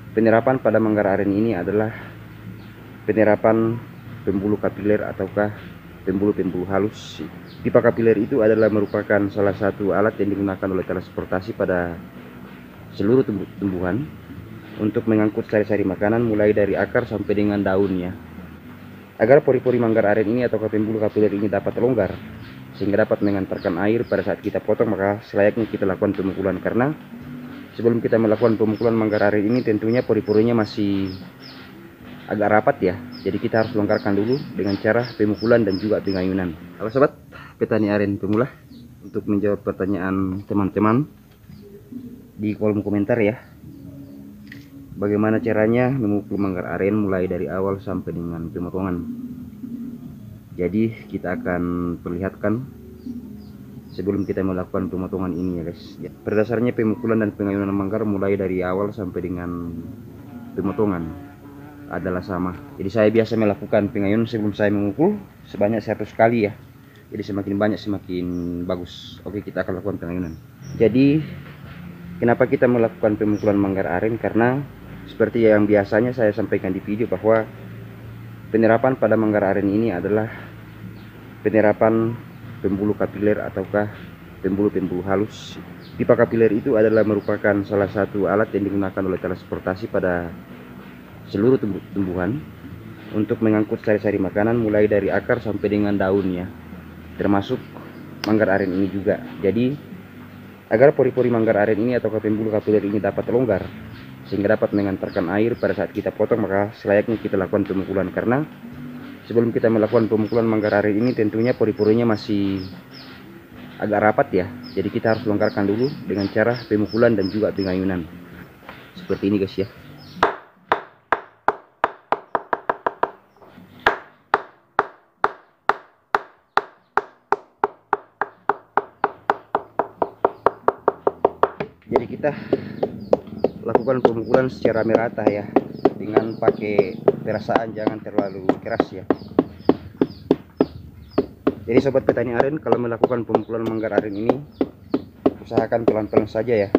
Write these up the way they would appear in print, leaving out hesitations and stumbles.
Penerapan pada manggar aren ini adalah penerapan pembuluh kapiler ataukah pembuluh halus. Pipa kapiler itu adalah merupakan salah satu alat yang digunakan oleh transportasi pada seluruh tumbuhan untuk mengangkut sari-sari makanan mulai dari akar sampai dengan daunnya. Agar pori-pori manggar aren ini atau pembuluh kapiler ini dapat longgar sehingga dapat mengantarkan air pada saat kita potong, maka selayaknya kita lakukan pemukulan. Karena sebelum kita melakukan pemukulan manggar aren ini tentunya pori-porinya masih agak rapat ya, jadi kita harus longgarkan dulu dengan cara pemukulan dan juga pengayunan. Halo sobat petani aren pemula, untuk menjawab pertanyaan teman-teman di kolom komentar ya, bagaimana caranya memukul manggar aren mulai dari awal sampai dengan pemotongan. Jadi kita akan perlihatkan sebelum kita melakukan pemotongan ini ya guys ya. Pada dasarnya pemukulan dan pengayunan manggar mulai dari awal sampai dengan pemotongan adalah sama. Jadi saya biasa melakukan pengayunan sebelum saya memukul sebanyak 100 kali ya. Jadi semakin banyak semakin bagus. Oke, kita akan lakukan pengayunan. Jadi kenapa kita melakukan pemukulan manggar aren? Karena seperti yang biasanya saya sampaikan di video bahwa penerapan pada manggar aren ini adalah penerapan pembuluh kapiler ataukah pembuluh halus. Pipa kapiler itu adalah merupakan salah satu alat yang digunakan oleh transportasi pada seluruh tumbuhan untuk mengangkut sari-sari makanan mulai dari akar sampai dengan daunnya, termasuk manggar aren ini juga. Jadi agar pori-pori manggar aren ini atau pembuluh kapiler ini dapat longgar sehingga dapat mengantarkan air pada saat kita potong, maka selayaknya kita lakukan pemukulan. Karena sebelum kita melakukan pemukulan manggar aren ini tentunya pori-porinya masih agak rapat ya, jadi kita harus longgarkan dulu dengan cara pemukulan dan juga pengayunan seperti ini guys ya. Jadi kita lakukan pemukulan secara merata ya, dengan pakai perasaan, jangan terlalu keras ya. Jadi sobat petani aren, kalau melakukan pemukulan manggar aren ini usahakan pelan-pelan saja ya,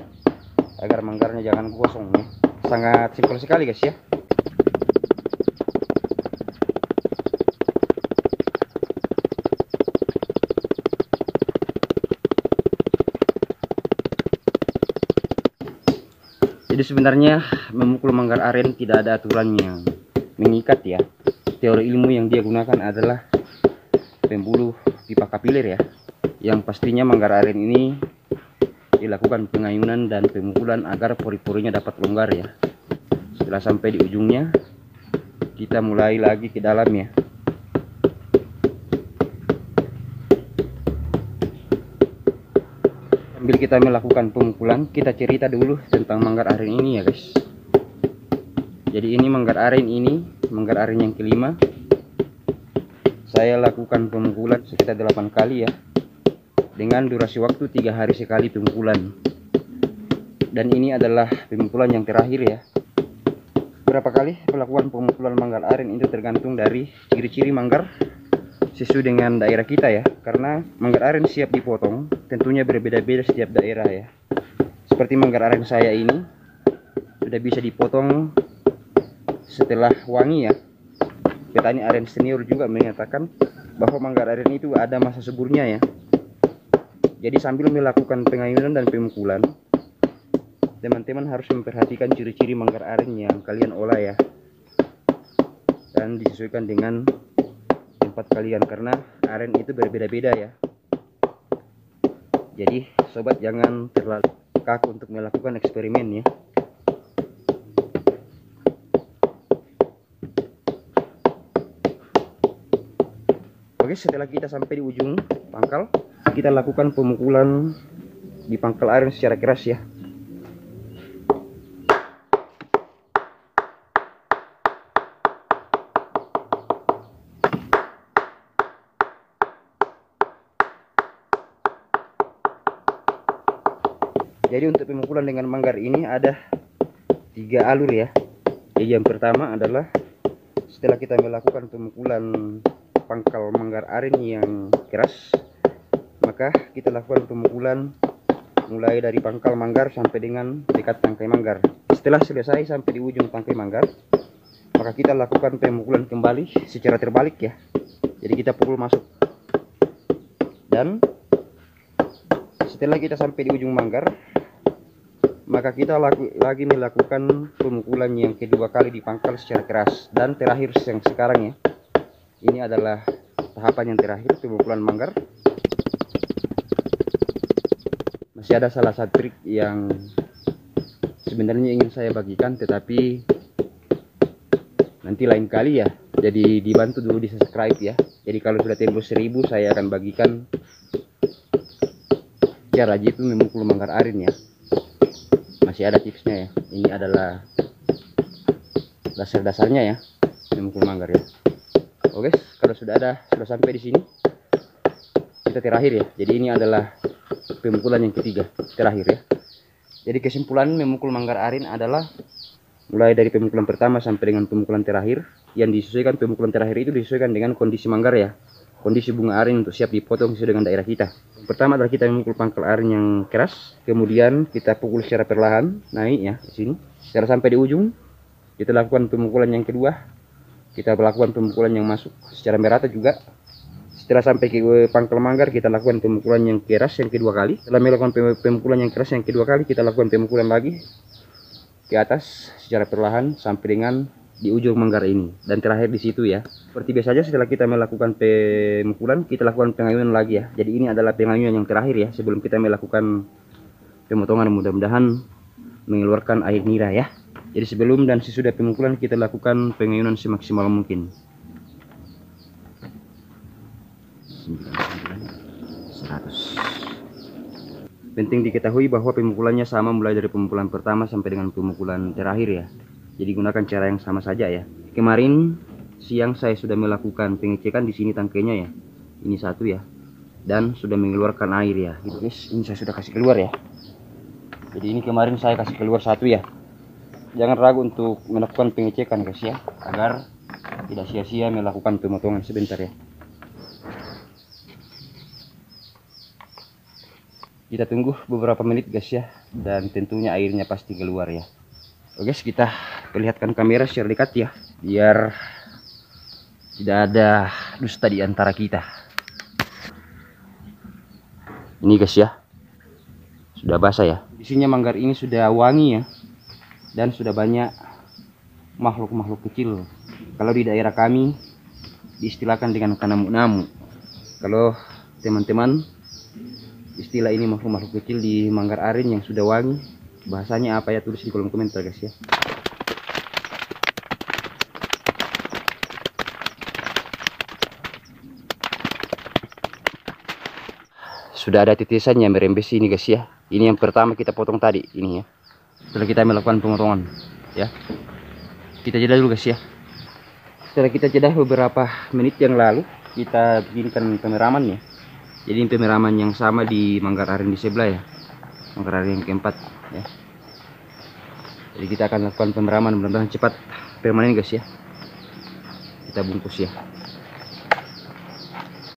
agar manggarnya jangan gosong ya. Sangat simpel sekali guys ya. Jadi sebenarnya memukul manggar aren tidak ada aturan yang mengikat ya. Teori ilmu yang dia gunakan adalah pembuluh pipa kapiler ya. Yang pastinya manggar aren ini dilakukan pengayunan dan pemukulan agar pori-porinya dapat longgar ya. Setelah sampai di ujungnya, kita mulai lagi ke dalam ya. Sambil kita melakukan pemukulan, kita cerita dulu tentang manggar aren ini ya guys. Jadi ini manggar aren yang kelima. Saya lakukan pemukulan sekitar 8 kali ya, dengan durasi waktu 3 hari sekali pemukulan. Dan ini adalah pemukulan yang terakhir ya. Berapa kali melakukan pemukulan manggar aren itu tergantung dari ciri-ciri manggar sesuai dengan daerah kita ya. Karena manggar aren siap dipotong tentunya berbeda-beda setiap daerah ya. Seperti manggar aren saya ini sudah bisa dipotong setelah wangi ya. Petani aren senior juga menyatakan bahwa manggar aren itu ada masa suburnya ya. Jadi sambil melakukan pengayunan dan pemukulan, teman-teman harus memperhatikan ciri-ciri manggar aren yang kalian olah ya, dan disesuaikan dengan tempat kalian, karena aren itu berbeda-beda ya. Jadi sobat jangan terlalu kaku untuk melakukan eksperimen ya. Oke, setelah kita sampai di ujung pangkal, kita lakukan pemukulan di pangkal aren secara keras ya. Jadi untuk pemukulan dengan manggar ini ada 3 alur ya. Jadi yang pertama adalah setelah kita melakukan pemukulan pangkal manggar aren yang keras, maka kita lakukan pemukulan mulai dari pangkal manggar sampai dengan dekat tangkai manggar. setelah selesai sampai di ujung tangkai manggar, maka kita lakukan pemukulan kembali secara terbalik ya. Jadi kita pukul masuk, dan setelah kita sampai di ujung manggar, maka kita lagi melakukan pemukulan yang kedua kali di pangkal secara keras. Dan terakhir yang sekarang ya, ini adalah tahapan yang terakhir pemukulan manggar. Masih ada salah satu trik yang sebenarnya ingin saya bagikan, tetapi nanti lain kali ya. Jadi dibantu dulu di subscribe ya. Jadi kalau sudah tembus 1000, saya akan bagikan cara jitu memukul manggar aren ya. Masih ada tipsnya ya. Ini adalah dasar-dasarnya ya memukul manggar ya. Oke, kalau sudah sampai di sini, kita terakhir ya. Jadi ini adalah pemukulan yang ketiga terakhir ya. Jadi kesimpulan memukul manggar aren adalah mulai dari pemukulan pertama sampai dengan pemukulan terakhir. Yang disesuaikan pemukulan terakhir itu disesuaikan dengan kondisi manggar ya, kondisi bunga aren untuk siap dipotong sesuai dengan daerah kita. Pertama adalah kita memukul pangkal aren yang keras, kemudian kita pukul secara perlahan naik ya di sini, secara sampai di ujung. Kita lakukan pemukulan yang kedua, kita lakukan pemukulan yang masuk secara merata juga. Setelah sampai ke pangkal manggar, kita lakukan pemukulan yang keras yang kedua kali. Setelah melakukan pemukulan yang keras yang kedua kali, kita lakukan pemukulan lagi ke atas secara perlahan sampai dengan di ujung manggar ini, dan terakhir di situ ya. Seperti biasa saja, setelah kita melakukan pemukulan, kita lakukan pengayunan lagi ya. Jadi ini adalah pengayunan yang terakhir ya sebelum kita melakukan pemotongan. Mudah-mudahan mengeluarkan air nira ya. Jadi sebelum dan sesudah pemukulan kita lakukan pengayunan semaksimal mungkin. 100. Penting diketahui bahwa pemukulannya sama mulai dari pemukulan pertama sampai dengan pemukulan terakhir ya. Jadi gunakan cara yang sama saja ya. Kemarin siang saya sudah melakukan pengecekan di sini tangkainya ya. Ini satu ya. Dan sudah mengeluarkan air ya. Gitu guys. Ini saya sudah kasih keluar ya. Jadi ini kemarin saya kasih keluar satu ya. Jangan ragu untuk melakukan pengecekan guys ya, agar tidak sia-sia melakukan pemotongan. Sebentar ya. Kita tunggu beberapa menit guys ya. Dan tentunya airnya pasti keluar ya. Oke, kita perlihatkan kamera secara dekat ya, biar tidak ada dusta di antara kita. Ini guys ya, sudah basah ya. Isinya manggar ini sudah wangi ya, dan sudah banyak makhluk-makhluk kecil. Kalau di daerah kami diistilahkan dengan kanamu-namu. Kalau teman-teman istilah ini makhluk-makhluk kecil di manggar aren yang sudah wangi, bahasanya apa ya, tulis di kolom komentar guys ya. Sudah ada titisannya merembes ini guys ya. Ini yang pertama kita potong tadi ini ya. Setelah kita melakukan pemotongan ya. Kita jeda dulu guys ya. Setelah kita jeda beberapa menit yang lalu, kita bikinkan pemeraman ya. Jadi ini pemeraman yang sama di manggar aren di sebelah ya. Manggar aren yang keempat ya. Jadi kita akan lakukan pemeraman, mudah-mudahan cepat permanen guys ya. Kita bungkus ya.